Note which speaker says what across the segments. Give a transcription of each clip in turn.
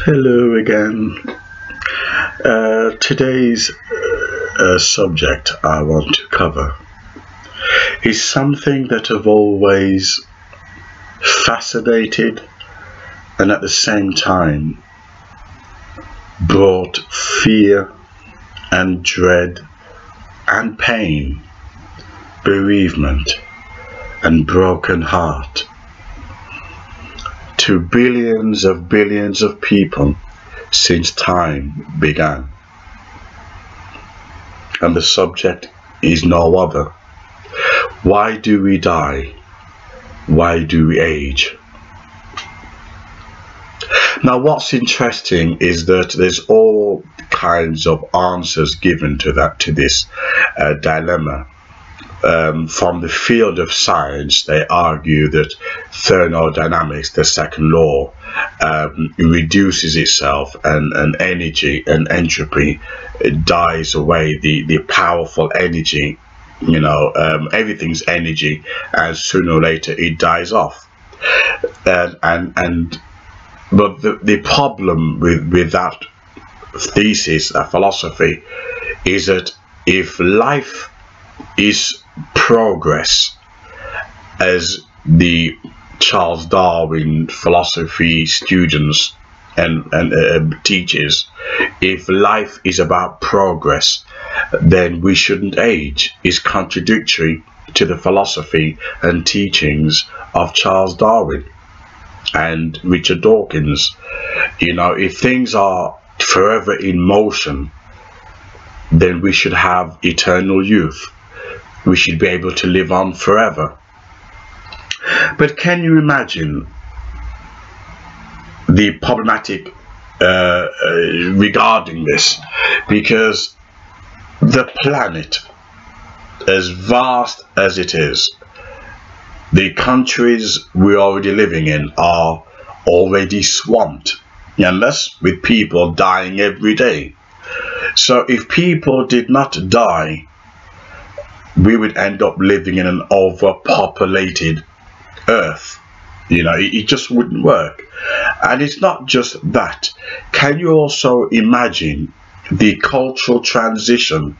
Speaker 1: Hello again. Today's subject I want to cover is something that I've always fascinated and at the same time brought fear and dread and pain, bereavement and broken heart to billions of people since time began. And the subject is no other. Why do we die? Why do we age? Now what's interesting is that there's all kinds of answers given to this dilemma. From the field of science, they argue that thermodynamics, the second law, reduces itself and energy and entropy dies away, the powerful energy, everything's energy, and sooner or later it dies off. But the problem with that thesis, that philosophy, is that if life is progress, as the Charles Darwin philosophy students and teaches, if life is about progress, then we shouldn't age. Is contradictory to the philosophy and teachings of Charles Darwin and Richard Dawkins. If things are forever in motion, then we should have eternal youth. We should be able to live on forever. But can you imagine the problematic regarding this? Because the planet, as vast as it is, the countries we're already living in are already swamped, unless with people dying every day. So if people did not die, we would end up living in an overpopulated earth. It just wouldn't work. And it's not just that. Can you also imagine the cultural transition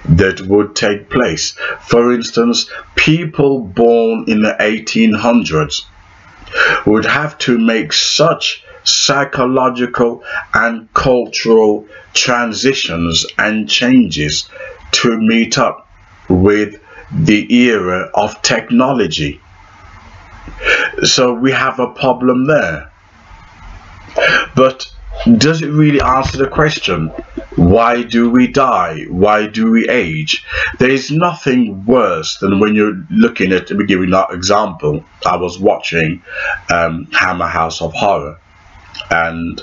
Speaker 1: that would take place? For instance, people born in the 1800s would have to make such psychological and cultural transitions and changes to meet up with the era of technology. So we have a problem there. But does it really answer the question, why do we die? Why do we age? There is nothing worse than when you're looking at, to be giving that example, I was watching Hammer House of Horror, and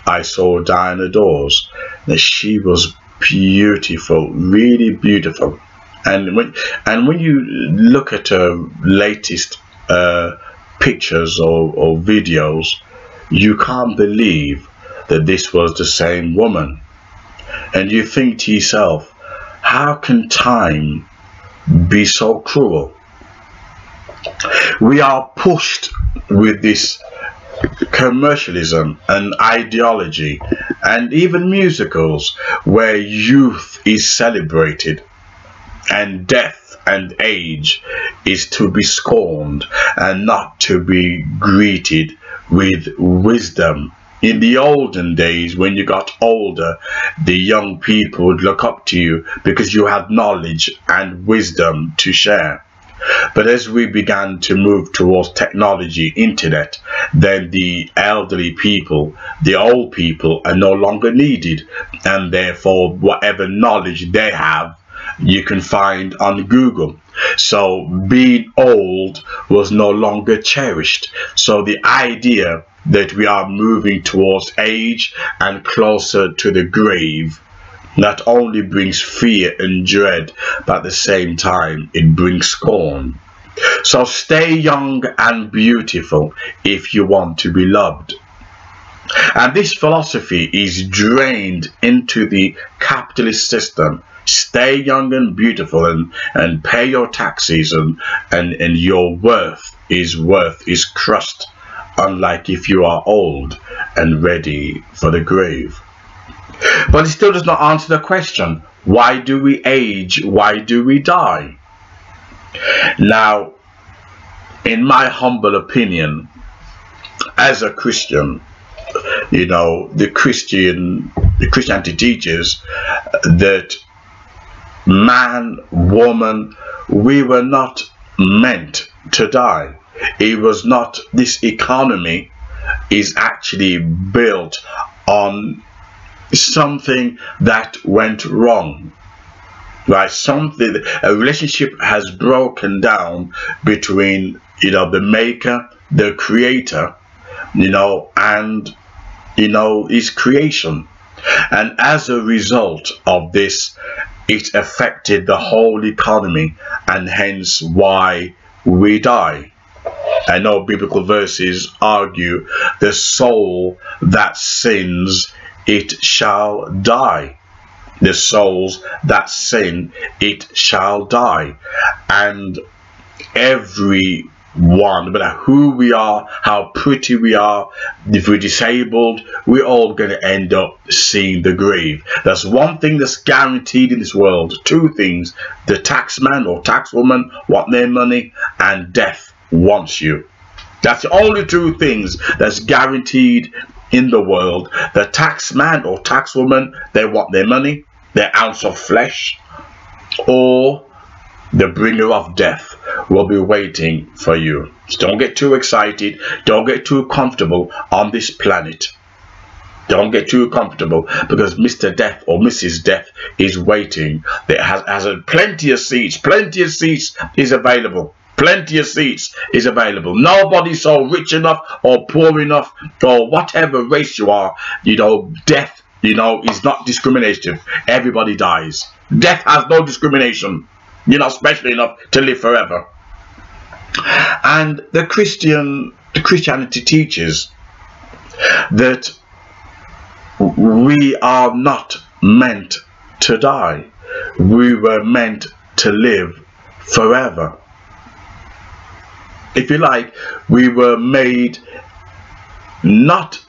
Speaker 1: I saw Diana Dawes. She was beautiful, really beautiful. And when you look at her latest pictures or videos, you can't believe that this was the same woman. And you think to yourself, how can time be so cruel? We are pushed with this commercialism and ideology, and even musicals where youth is celebrated and death and age is to be scorned and not to be greeted with wisdom. In the olden days, when you got older, the young people would look up to you because you had knowledge and wisdom to share. But as we began to move towards technology, internet, then the elderly people, the old people, are no longer needed, and therefore whatever knowledge they have, you can find on Google. So being old was no longer cherished. So the idea that we are moving towards age and closer to the grave not only brings fear and dread, but at the same time it brings scorn. So stay young and beautiful if you want to be loved. And this philosophy is drained into the capitalist system. Stay young and beautiful and pay your taxes, and your worth is crushed unlike if you are old and ready for the grave. But it still does not answer the question, why do we age? Why do we die? Now, in my humble opinion, as a Christian, you know, the Christianity teaches that man, woman, we were not meant to die. It was not, this economy is actually built on something that went wrong, right? Something, a relationship has broken down between, you know, the maker, the creator, you know, and, you know, his creation. And as a result of this, it affected the whole economy, and hence why we die. I know biblical verses argue the soul that sins, it shall die. The souls that sin, it shall die. And everyone, no matter who we are, how pretty we are, if we're disabled, we're all going to end up seeing the grave. There's one thing that's guaranteed in this world, two things: the taxman or taxwoman want their money, and death wants you. That's the only two things that's guaranteed in the world. The taxman or taxwoman, they want their money, their ounce of flesh, or the bringer of death will be waiting for you. So don't get too excited. Don't get too comfortable on this planet. Don't get too comfortable, because Mr. Death or Mrs. Death is waiting. There has plenty of seats. Plenty of seats is available. Plenty of seats is available. Nobody's so rich enough or poor enough, or whatever race you are, you know, death, you know, is not discriminative. Everybody dies. Death has no discrimination. You're not special enough to live forever. And the Christianity teaches that we are not meant to die. We were meant to live forever. If you like, we were made not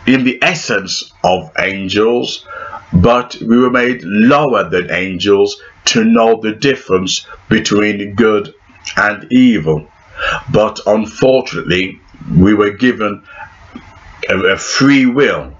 Speaker 1: in the essence of angels, but we were made lower than angels to know the difference between good and evil. But unfortunately, we were given a free will.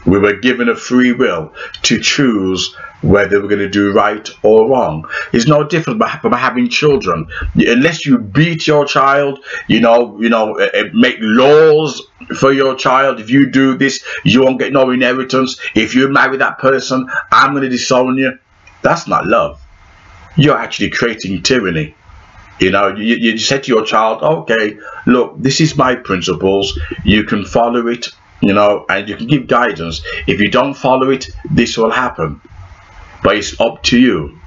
Speaker 1: We were given a free will to choose whether we're going to do right or wrong. It's no different from having children. Unless you beat your child, make laws for your child. If you do this, you won't get no inheritance. If you marry that person, I'm going to disown you. That's not love. You're actually creating tyranny. You said to your child, okay, look, this is my principles. You can follow it, and you can give guidance. If you don't follow it, this will happen. But it's up to you.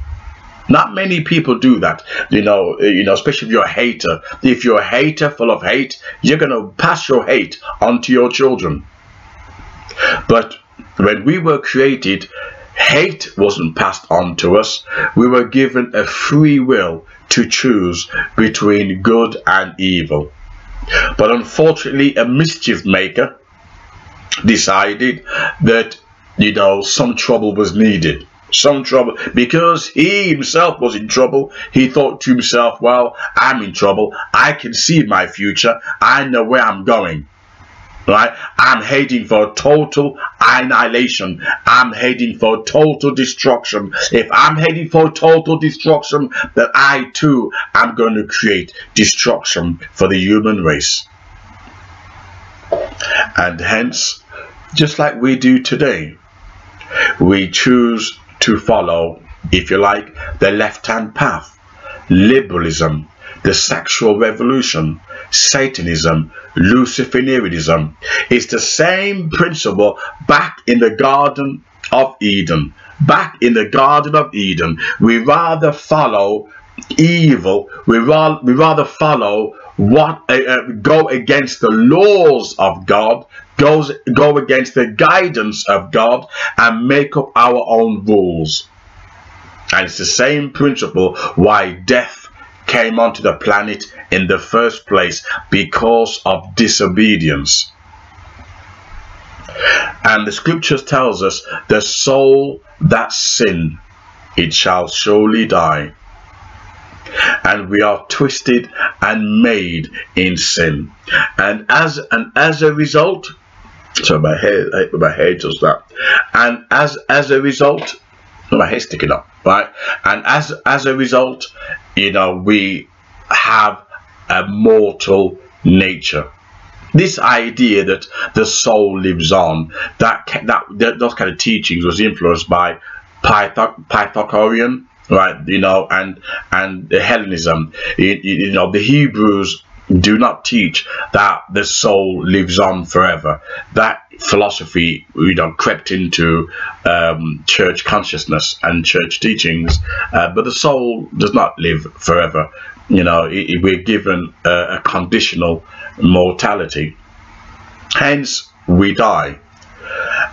Speaker 1: Not many people do that, especially if you're a hater. If you're a hater full of hate, you're going to pass your hate onto your children. But when we were created, hate wasn't passed on to us. We were given a free will to choose between good and evil. But unfortunately, a mischief maker decided that, some trouble was needed. Some trouble, because he himself was in trouble. He thought to himself, well, I'm in trouble. I can see my future. I know where I'm going. Right? I'm heading for total annihilation. I'm heading for total destruction. If I'm heading for total destruction, then I too am going to create destruction for the human race. And hence, just like we do today, we choose to follow, if you like, the left-hand path. Liberalism, the sexual revolution, Satanism, Luciferianism. It's the same principle back in the Garden of Eden. Back in the Garden of Eden, we rather follow evil. We rather follow go against the laws of God, go against the guidance of God, and make up our own rules. And it's the same principle why death came onto the planet in the first place because of disobedience. And the scriptures tells us, the soul that sin, it shall surely die. And we are twisted and made in sin. And as a result, so my hair just that. And as a result, my hair's sticking up, right? And as a result, you know, we have a mortal nature. This idea that the soul lives on, those kind of teachings was influenced by Pythagorean, right? You know, and Hellenism. You know, the Hebrews do not teach that the soul lives on forever. That philosophy, you know, crept into church consciousness and church teachings, but the soul does not live forever. You know, we're given a conditional mortality. Hence, we die.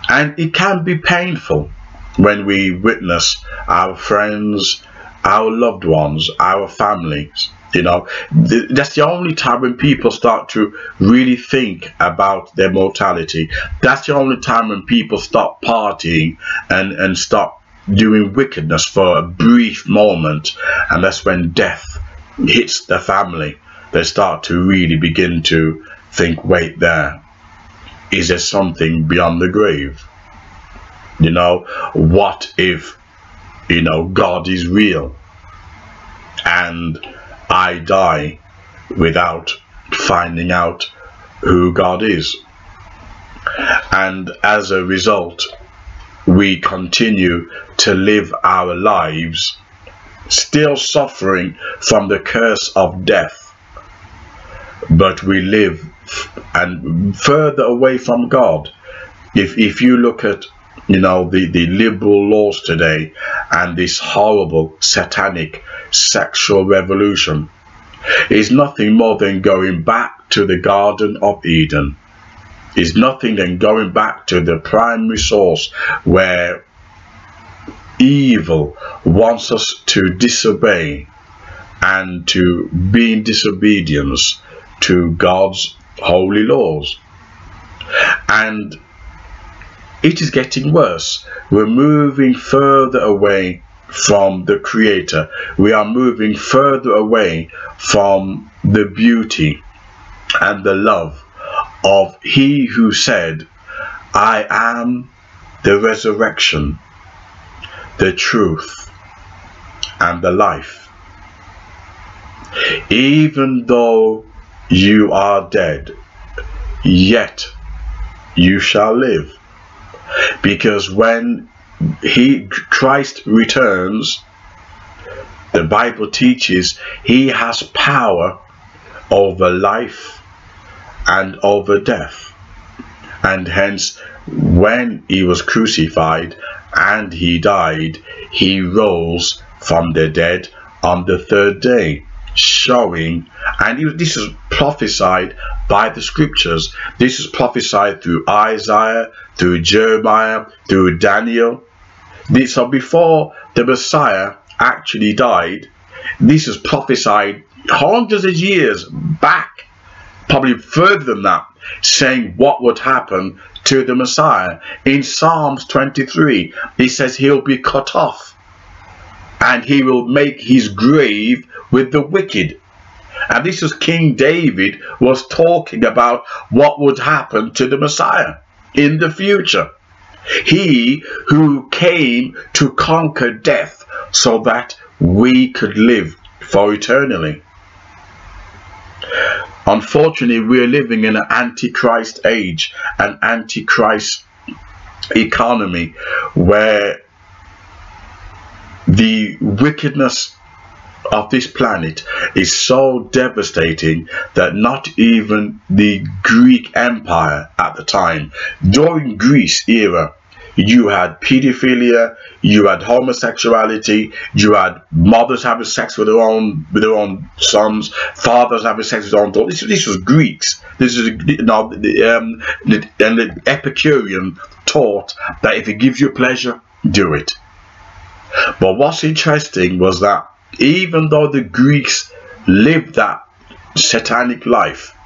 Speaker 1: And it can be painful when we witness our friends, our loved ones, our families. You know, that's the only time when people start to really think about their mortality. That's the only time when people stop partying and stop doing wickedness for a brief moment. And that's when death hits the family. They start to really begin to think, wait there, is there something beyond the grave? You know, what if, you know, God is real and I die without finding out who God is? And as a result, we continue to live our lives still suffering from the curse of death, but we live and further away from God. If you look at, you know, the liberal laws today and this horrible satanic sexual revolution, is nothing more than going back to the Garden of Eden. Is nothing than going back to the primary source where evil wants us to disobey and to be in disobedience to God's holy laws. And it is getting worse. We're moving further away from the Creator. We are moving further away from the beauty and the love of He who said, I am the resurrection, the truth, and the life. Even though you are dead, yet you shall live. Because when Christ returns, the Bible teaches He has power over life and over death. And hence, when He was crucified and He died, He rose from the dead on the third day, showing, and this is prophesied by the scriptures. This is prophesied through Isaiah, through Jeremiah, through Daniel. So before the Messiah actually died, this is prophesied hundreds of years back, probably further than that, saying what would happen to the Messiah. In Psalms 23, it says he'll be cut off and he will make his grave with the wicked. And this is King David was talking about what would happen to the Messiah in the future. He who came to conquer death so that we could live for eternally. Unfortunately, we're living in an antichrist age, an antichrist economy, where the wickedness of this planet is so devastating that not even the Greek Empire at the time, during Greece era, you had pedophilia, you had homosexuality, you had mothers having sex with their own sons, fathers having sex with their own daughters. This was Greeks. This is the Epicurean taught that if it gives you pleasure, do it. But what's interesting was that even though the Greeks live that satanic life.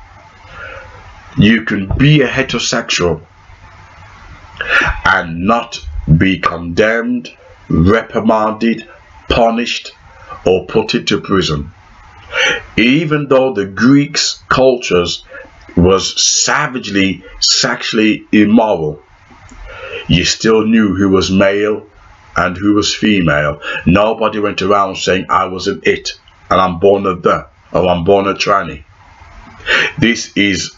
Speaker 1: You can be a heterosexual and not be condemned, reprimanded, punished, or put into prison. Even though the Greeks' cultures was savagely sexually immoral, you still knew who was male and who was female. Nobody went around saying, I wasn't it, and I'm born of that, or I'm born a tranny. This is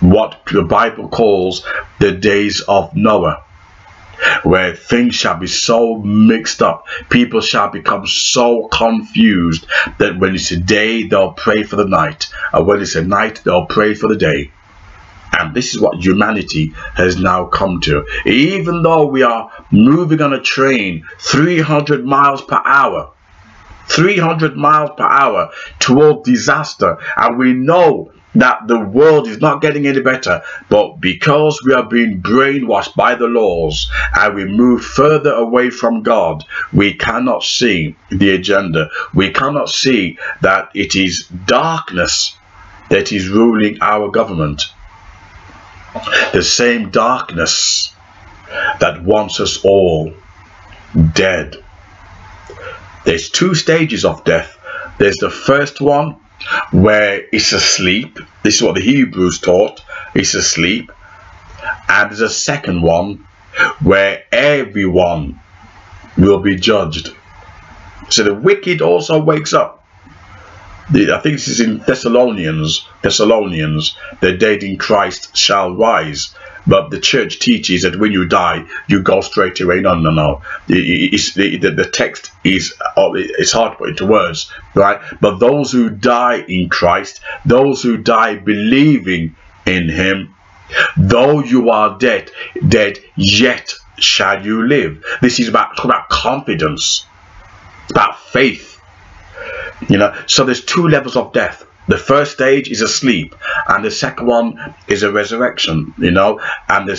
Speaker 1: what the Bible calls the days of Noah, where things shall be so mixed up, people shall become so confused that when it's a day, they'll pray for the night, and when it's a night, they'll pray for the day. And this is what humanity has now come to. Even though we are moving on a train 300 miles per hour, 300 miles per hour toward disaster, and we know that the world is not getting any better, but because we are being brainwashed by the laws and we move further away from God, we cannot see the agenda. We cannot see that it is darkness that is ruling our government. The same darkness that wants us all dead. There's two stages of death. There's the first one where it's asleep. This is what the Hebrews taught. It's asleep. And there's a second one where everyone will be judged. So the wicked also wakes up. I think this is in Thessalonians, the dead in Christ shall rise. But the church teaches that when you die, you go straight away. No. The text is, it's hard to put into words, right? But those who die in Christ, those who die believing in him, though you are dead, yet shall you live. This is about confidence. It's about faith. You know, so there's two levels of death. The first stage is a sleep, and the second one is a resurrection. You know, and the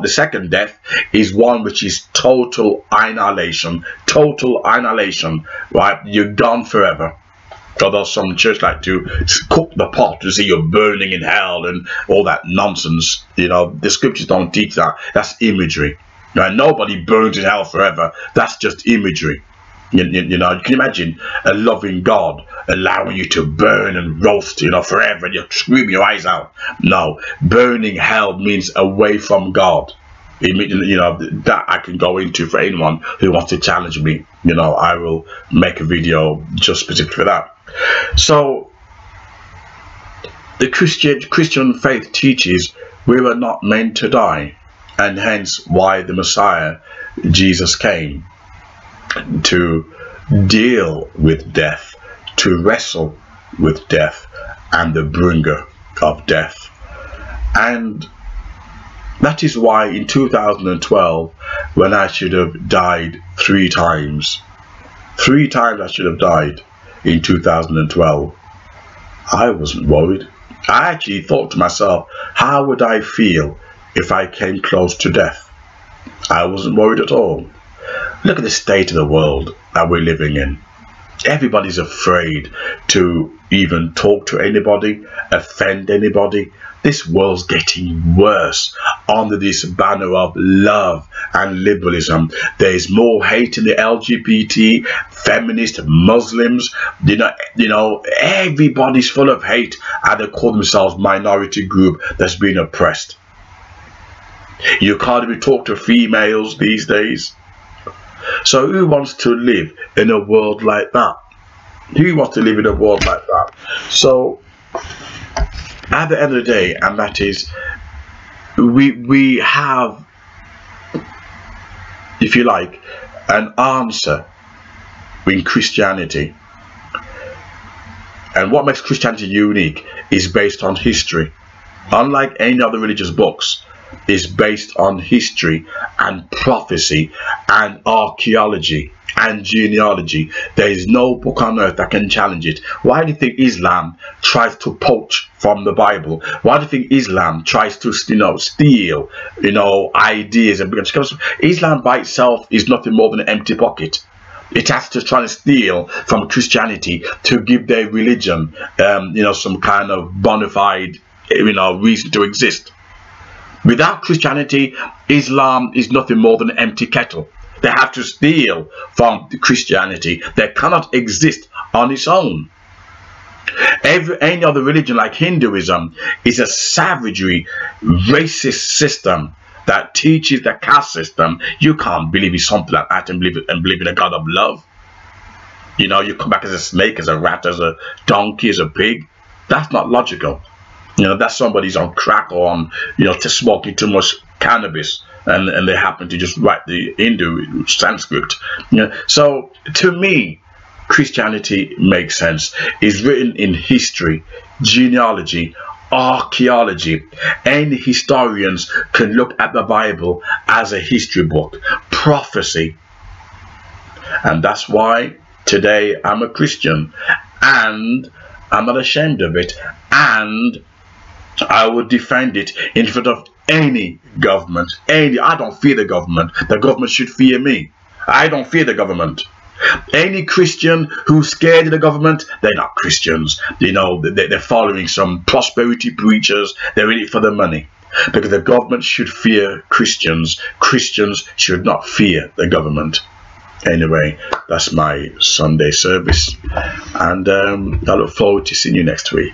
Speaker 1: second death is one which is total annihilation. Total annihilation, right? You're gone forever. Although some church like to cook the pot to see you're burning in hell and all that nonsense. You know, the scriptures don't teach that. That's imagery. Right? Nobody burns in hell forever. That's just imagery. You know, you can imagine a loving God allowing you to burn and roast, you know, forever, and you're screaming your eyes out. No, burning hell means away from God. You know, that I can go into for anyone who wants to challenge me. You know, I will make a video just specific for that. So, the Christian faith teaches we were not meant to die, and hence why the Messiah, Jesus, came to deal with death, to wrestle with death and the bringer of death. And that is why in 2012, when I should have died 3 times I should have died in 2012, I wasn't worried. I actually thought to myself, how would I feel if I came close to death? I wasn't worried at all. Look at the state of the world that we're living in. Everybody's afraid to even talk to anybody, offend anybody. This world's getting worse under this banner of love and liberalism. There's more hate in the LGBT, feminist, Muslims. You know, everybody's full of hate, and they call themselves minority group that's being oppressed. You can't even talk to females these days. So who wants to live in a world like that? Who wants to live in a world like that? So at the end of the day, and that is, we have, if you like, an answer in Christianity. And what makes Christianity unique is based on history. Unlike any other religious books, is based on history and prophecy and archaeology and genealogy. There is no book on earth that can challenge it. Why do you think Islam tries to poach from the Bible? Why do you think Islam tries to, steal, ideas? And because Islam by itself is nothing more than an empty pocket. It has to try to steal from Christianity to give their religion, some kind of bona fide, reason to exist. Without Christianity, Islam is nothing more than an empty kettle. They have to steal from Christianity. They cannot exist on its own. Any other religion like Hinduism is a savagery, racist system that teaches the caste system. You can't believe in something like that and believe in a God of love. You come back as a snake, as a rat, as a donkey, as a pig. That's not logical. That's somebody's on crack or on, smoking too much cannabis, and they happen to just write the Hindu Sanskrit. So to me, Christianity makes sense. It's written in history, genealogy, archaeology. Any historians can look at the Bible as a history book, prophecy. And that's why today I'm a Christian, and I'm not ashamed of it, and I would defend it in front of any government. I don't fear the government. The government should fear me. I don't fear the government. Any Christian who's scared of the government, they're not Christians. They're following some prosperity preachers. They're in it for the money. Because the government should fear Christians. Christians should not fear the government. Anyway, that's my Sunday service. And I look forward to seeing you next week.